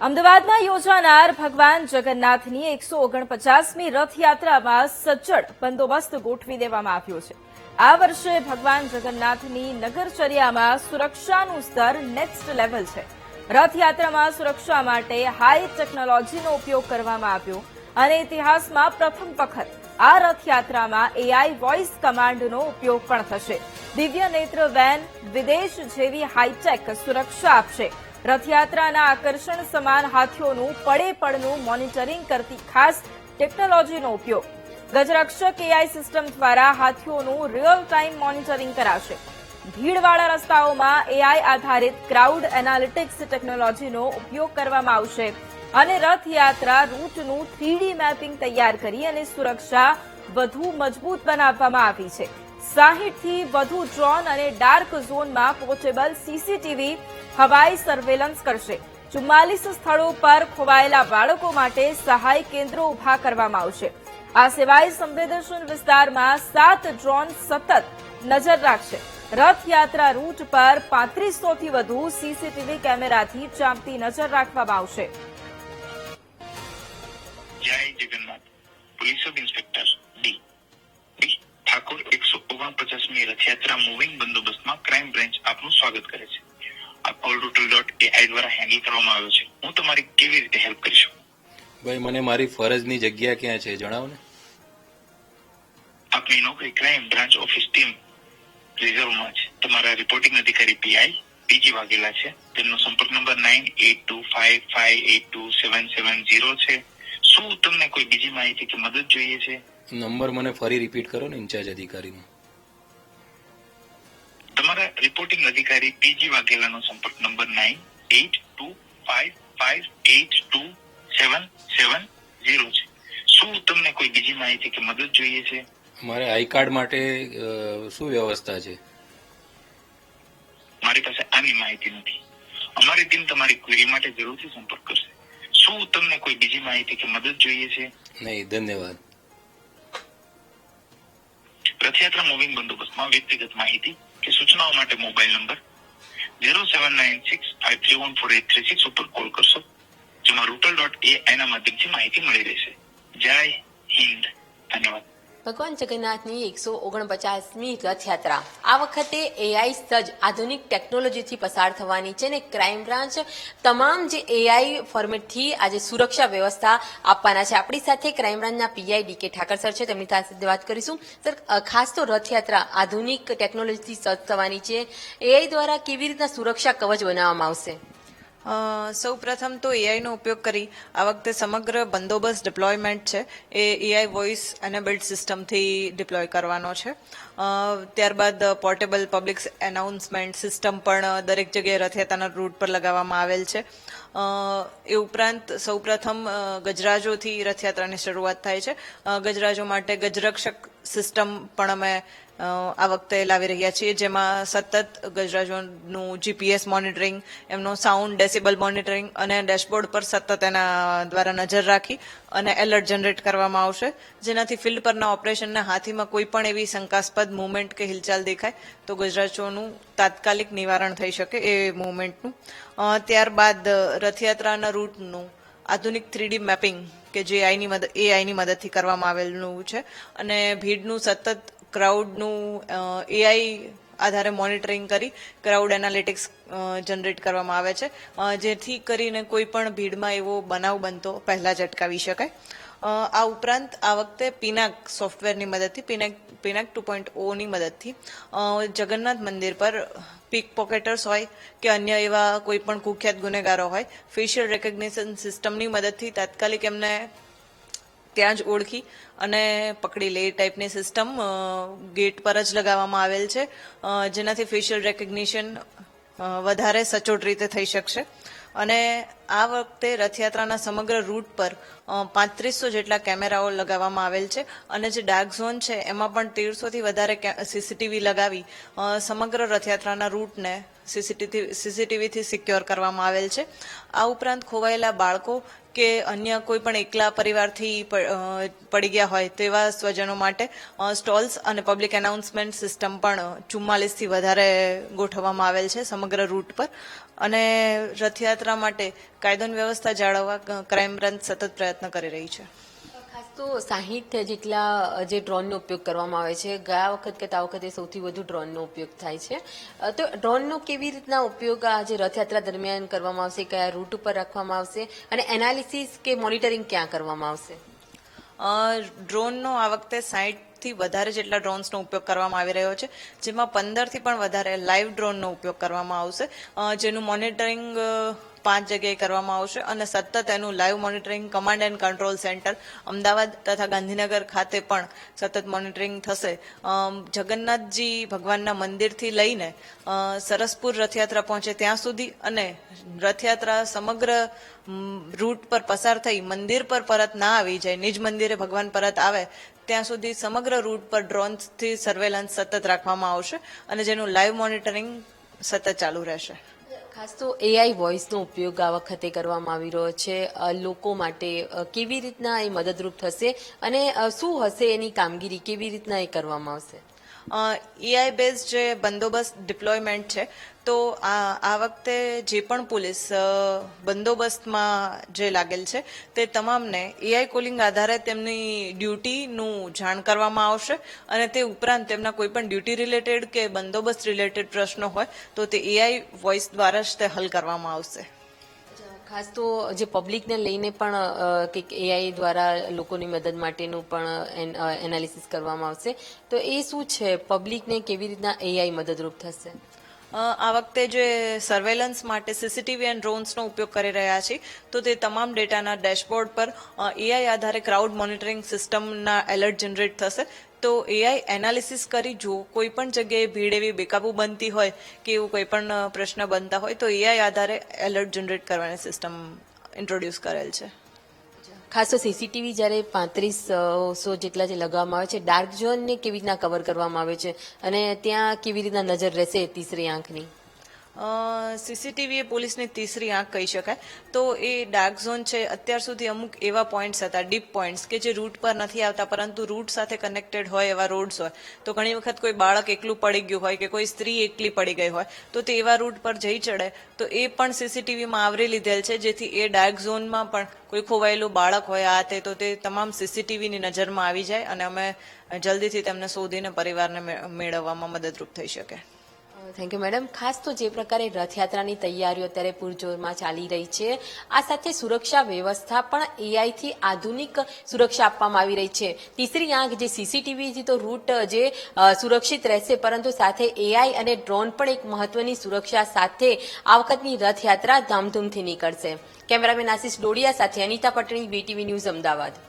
અમદાવાદમાં યોજાનાર ભગવાન જગન્નાથની 149મી રથયાત્રામાં સજ્જડ બંદોબસ્ત ગોઠવી દેવામાં આવ્યો છે. આ વર્ષે ભગવાન જગન્નાથની નગરચર્યામાં સુરક્ષાનું સ્તર નેક્સ્ટ લેવલ છે. રથયાત્રામાં સુરક્ષા માટે હાઈ ટેકનોલોજીનો ઉપયોગ કરવામાં આવ્યો અને ઇતિહાસમાં પ્રથમ વખત આ રથયાત્રામાં એઆઈ વોઇસ કમાન્ડનો ઉપયોગ પણ થશે. દિવ્ય નેત્ર વેન વિદેશ જેવી હાઈટેક સુરક્ષા આપશે. રથયાત્રાના આકર્ષણ સમાન હાથીઓનું પડે પડનું મોનિટરિંગ કરતી ખાસ ટેકનોલોજીનો ઉપયોગ. ગજરક્ષક એઆઈ સિસ્ટમ દ્વારા હાથીઓનું રિયલ ટાઈમ મોનિટરિંગ કરાશે. ભીડવાળા રસ્તાઓમાં એઆઈ આધારિત ક્રાઉડ એનાલિટિક્સ ટેકનોલોજીનો ઉપયોગ કરવામાં આવશે અને રથયાત્રા રૂટનું 3D મેપિંગ તૈયાર કરી અને સુરક્ષા વધુ મજબૂત બનાવવામાં આવી છે. 60થી વધુ ડ્રોન અને ડાર્ક ઝોનમાં પોર્ટેબલ સીસીટીવી હવાઈ સર્વેલન્સ કરશે. 44 સ્થળો પર ખોવાયેલા બાળકો માટે સહાય કેન્દ્રો ઉભા કરવામાં આવશે. આ સિવાય સંવેદનશીલ વિસ્તારમાં 7 ડ્રોન સતત નજર રાખશે. રથયાત્રા રૂટ પર 3500થી વધુ સીસીટીવી કેમેરાથી ચાંપતી નજર રાખવામાં આવશે. જય Jagannath. Police sub inspector D Thakor 149મી રથયાત્રા મૂવિંગ બંદોબસ્તમાં ક્રાઇમ બ્રાન્ચ આપનું સ્વાગત કરે છે. આ કોલ રૂટલ.ai દ્વારા હેન્ડલ કરવામાં આવ્યો છે. હું તમારી કેવી રીતે હેલ્પ કરી શકું? ભાઈ, મને મારી ફરજની જગ્યા ક્યાં છે જણાવો ને. આપની નોકરી ક્રાઇમ બ્રાન્ચ ઓફિસ ટીમ રિઝર્વમાં છે. તમારા રિપોર્ટિંગ અધિકારી પીઆઈ પીજી વાઘેલા છે. તેમનો સંપર્ક નંબર 9825582770 છે. શું તમને કોઈ બીજી માહિતી કે મદદ જોઈએ છે? નંબર મને ફરી રિપીટ કરો ને, ઇન્ચાર્જ અધિકારીનો. તમારા રિપોર્ટિંગ અધિકારી પીજી વાઘેલાનો સંપર્ક નંબર 9825582770 છે. શું તમને કોઈ બીજી માહિતી કે મદદ જોઈએ છે? મારે આઈ કાર્ડ માટે શું વ્યવસ્થા છે? મારી પાસે આની માહિતી નથી. અમારી ટીમ તમારી ક્વેરી માટે જરૂરથી સંપર્ક કરશે. શું તમને કોઈ બીજી માહિતી કે મદદ જોઈએ છે? નહીં, ધન્યવાદ. રથયાત્રા મૂવિંગ બંદોબસ્તમાં વ્યક્તિગત માહિતી કે સૂચનાઓ માટે મોબાઈલ નંબર 0796531436 ઉપર કોલ કરશો, જેમાં રૂટલ.ai ના માધ્યમથી માહિતી મળી રહેશે. જય હિન્દ. ધન્યવાદ. ભગવાન જગન્નાથની 149મી રથયાત્રા આ વખતે એઆઈ સજ્જ આધુનિક ટેકનોલોજીથી પસાર થવાની છે અને ક્રાઇમ બ્રાન્ચ તમામ જે એઆઈ ફોર્મેટથી આજે સુરક્ષા વ્યવસ્થા આપવાના છે. આપણી સાથે ક્રાઇમ બ્રાન્ચના પીઆઈ ડીકે ઠાકર સર છે, તેમની સાથે વાત કરીશું. સર, ખાસ તો રથયાત્રા આધુનિક ટેકનોલોજીથી સજ્જ થવાની છે, એઆઈ દ્વારા કેવી રીતના સુરક્ષા કવચ બનાવવામાં આવશે? સૌ પ્રથમ તો એઆઈનો ઉપયોગ કરી આ વખતે સમગ્ર બંદોબસ્ત ડિપ્લોયમેન્ટ છે એ એઆઈ વોઇસ એનેબલ્ડ સિસ્ટમથી ડિપ્લોય કરવાનો છે. ત્યારબાદ પોર્ટેબલ પબ્લિક એનાઉન્સમેન્ટ સિસ્ટમ પણ દરેક જગ્યાએ રથયાત્રાના રૂટ પર લગાવવામાં આવેલ છે. એ ઉપરાંત સૌ પ્રથમ ગજરાજોથી રથયાત્રાની શરૂઆત થાય છે. ગજરાજો માટે ગજરક્ષક સિસ્ટમ પણ અમે આ વખતે લાવી રહ્યા છીએ, જેમાં સતત ગજરાજોનું જીપીએસ મોનિટરિંગ, એમનો સાઉન્ડ ડેસિબલ મોનિટરિંગ અને ડેશબોર્ડ પર સતત એના દ્વારા નજર રાખી અને એલર્ટ જનરેટ કરવામાં આવશે, જેનાથી ફિલ્ડ પરના ઓપરેશનના હાથીમાં કોઈ પણ એવી શંકાસ્પદ મુવમેન્ટ કે હિલચાલ દેખાય તો ગજરાજોનું તાત્કાલિક નિવારણ થઈ શકે એ મુવમેન્ટનું. ત્યારબાદ રથયાત્રાના રૂટનું આધુનિક 3D મેપિંગ કે જે એઆઈની મદદથી કરવામાં આવેલું છે અને ભીડનું સતત ક્રાઉડનું એઆઈ આધારે મોનિટરિંગ કરી ક્રાઉડ એનાલિટિક્સ જનરેટ કરવામાં આવે છે, જેથી કરીને કોઈ પણ ભીડમાં એવો બનાવ બનતો પહેલા જ અટકાવી શકાય. આ ઉપરાંત આ વખતે પિનાક સોફ્ટવેરની મદદથી પિનાક 2.0ની મદદથી જગન્નાથ મંદિર પર પીક પોકેટર્સ હોય કે અન્ય એવા કોઈ પણ કુખ્યાત ગુનેગારો હોય, ફેશિયલ રેકગ્નિશન સિસ્ટમની મદદથી તાત્કાલિક એમને ત્યાં જ ઓળખી અને પકડી લે ટાઈપની સિસ્ટમ ગેટ પર જ લગાવવામાં આવેલ છે, જેનાથી ફેશિયલ રેકગ્નિશન વધારે સચોટ રીતે થઈ શકશે. અને આ વખતે રથયાત્રાના સમગ્ર રૂટ પર 3500 જેટલા કેમેરાઓ લગાવવામાં આવેલ છે અને જે ડાર્ક ઝોન છે એમાં પણ 1300થી વધારે સીસીટીવી લગાવી સમગ્ર રથયાત્રાના રૂટને સીસીટીવીથી સિક્યોર કરવામાં આવેલ છે. આ ઉપરાંત ખોવાયેલા બાળકો કે અન્ય કોઈ પણ એકલા પરિવારથી પડી ગયા હોય તેવા સ્વજનો માટે સ્ટોલ્સ અને પબ્લિક એનાઉન્સમેન્ટ સિસ્ટમ પણ 44થી વધારે ગોઠવવામાં આવેલ છે સમગ્ર રૂટ પર. અને રથયાત્રા માટે કાયદો અને વ્યવસ્થા જાળવવા ક્રાઇમ બ્રાન્ચ સતત પ્રયત્ન કરી રહી છે. ખાસ તો 60 જેટલા જે ડ્રોનનો ઉપયોગ કરવામાં આવે છે. ગયા વખત કરતા આ વખતે સૌથી વધુ ડ્રોનનો ઉપયોગ થાય છે. તો ડ્રોનનો કેવી રીતના ઉપયોગ આજે રથયાત્રા દરમિયાન કરવામાં આવશે, કયા રૂટ ઉપર રાખવામાં આવશે અને એનાલિસિસ કે મોનિટરિંગ ક્યાં કરવામાં આવશે? ડ્રોનનો આ વખતે 60થી વધારે જેટલા ડ્રોન્સનો ઉપયોગ કરવામાં આવી રહ્યો છે, જેમાં 15થી પણ વધારે લાઈવ ડ્રોનનો ઉપયોગ કરવામાં આવશે, જેનું મોનિટરિંગ 5 જગ્યાએ કરવામાં આવશે અને સતત એનું live monitoring command and control centre Ahmedabad તથા ગાંધીનગર ખાતે પણ સતત મોનિટરિંગ થશે. જગન્નાથજી ભગવાનના મંદિરથી લઈને સરસપુર રથયાત્રા પહોંચે ત્યાં સુધી અને રથયાત્રા સમગ્ર રૂટ પર પસાર થઈ મંદિર પર પરત ના આવી જાય, નિજ મંદિરે ભગવાન પરત આવે ત્યાં સુધી સમગ્ર રૂટ પર ડ્રોનથી સર્વેલન્સ સતત રાખવામાં આવશે અને જેનું લાઈવ મોનિટરિંગ સતત ચાલુ રહેશે. ખાસ તો એઆઈ વોઇસનો ઉપયોગ આ વખતે કરવામાં આવી રહ્યો છે. લોકો માટે કેવી રીતના એ મદદરૂપ થશે અને શું હશે એની કામગીરી, કેવી રીતના એ કરવામાં આવશે? એઆઈ બેઝ જે બંદોબસ્ત ડિપ્લોયમેન્ટ છે, તો આ વખતે જે પણ પોલીસ બંદોબસ્તમાં જે લાગેલ છે તે તમામને એઆઈ કોલિંગ આધારે તેમની ડ્યુટીનું જાણ કરવામાં આવશે અને તે ઉપરાંત તેમના કોઈ પણ ડ્યુટી રિલેટેડ કે બંદોબસ્ત રિલેટેડ પ્રશ્નો હોય તો તે એઆઈ વોઇસ દ્વારા જ તે હલ કરવામાં આવશે. ખાસ તો જે પબ્લિકને લઈને પણ કંઈક એઆઈ દ્વારા લોકોની મદદ માટેનું પણ એનાલિસિસ કરવામાં આવશે. તો એ શું છે, પબ્લિકને કેવી રીતના એઆઈ મદદરૂપ થશે? આ વખતે જે સર્વેલન્સ માટે સીસીટીવી એન્ડ ડ્રોન્સનો ઉપયોગ કરી રહ્યા છીએ, તો તે તમામ ડેટાના ડેશબોર્ડ પર એઆઈ આધારે ક્રાઉડ મોનિટરિંગ સિસ્ટમના એલર્ટ જનરેટ થશે. તો એઆઈ એનાલિસિસ કરી જો કોઈ પણ જગ્યાએ ભીડ એવી બેકાબુ બનતી હોય કે એવું કોઈ પણ પ્રશ્ન બનતા હોય તો એઆઈ આધારે એલર્ટ જનરેટ કરવાની સિસ્ટમ ઇન્ટ્રોડ્યુસ કરેલ છે. ખાસ તો સીસીટીવી જ્યારે 3500 જેટલા જે લગાવવામાં આવે છે, ડાર્ક ઝોનને કેવી રીતના કવર કરવામાં આવે છે અને ત્યાં કેવી રીતના નજર રહેશે તીસરી આંખની? સીસીટીવી એ પોલીસની તીસરી આંખ કહી શકાય. તો એ ડાર્ક ઝોન છે, અત્યાર સુધી અમુક એવા પોઈન્ટ્સ હતા, ડીપ પોઈન્ટ્સ, કે જે રૂટ પર નથી આવતા પરંતુ રૂટ સાથે કનેક્ટેડ હોય એવા રોડ્સ હોય. તો ઘણી વખત કોઈ બાળક એકલું પડી ગયું હોય કે કોઈ સ્ત્રી એકલી પડી ગઈ હોય તો તે એવા રૂટ પર જઈ ચડે તો એ પણ સીસીટીવીમાં આવરી લીધેલ છે, જેથી એ ડાર્ક ઝોનમાં પણ કોઈ ખોવાયેલું બાળક હોય આ તે તો તે તમામ સીસીટીવીની નજરમાં આવી જાય અને અમે જલ્દીથી તેમને શોધીને પરિવારને મેળવવામાં મદદરૂપ થઈ શકે. Thank you madam. ખાસ તો જે પ્રકારે રથયાત્રાની તૈયારીઓ અત્યારે પૂરજોરમાં ચાલી રહી છે, આ સાથે સુરક્ષા વ્યવસ્થા પણ એઆઈથી આધુનિક સુરક્ષા આપવામાં આવી રહી છે. તીસરી આંખ જે સીસીટીવીથી તો રૂટ જે સુરક્ષિત રહેશે, પરંતુ સાથે એઆઈ અને ડ્રોન પણ એક મહત્વની સુરક્ષા સાથે આ વખતની રથયાત્રા ધામધૂમથી નીકળશે. કેમેરામેન આશિષ ડોડિયા સાથે અનિતા પટણી, વીટીવી ન્યૂઝ, અમદાવાદ.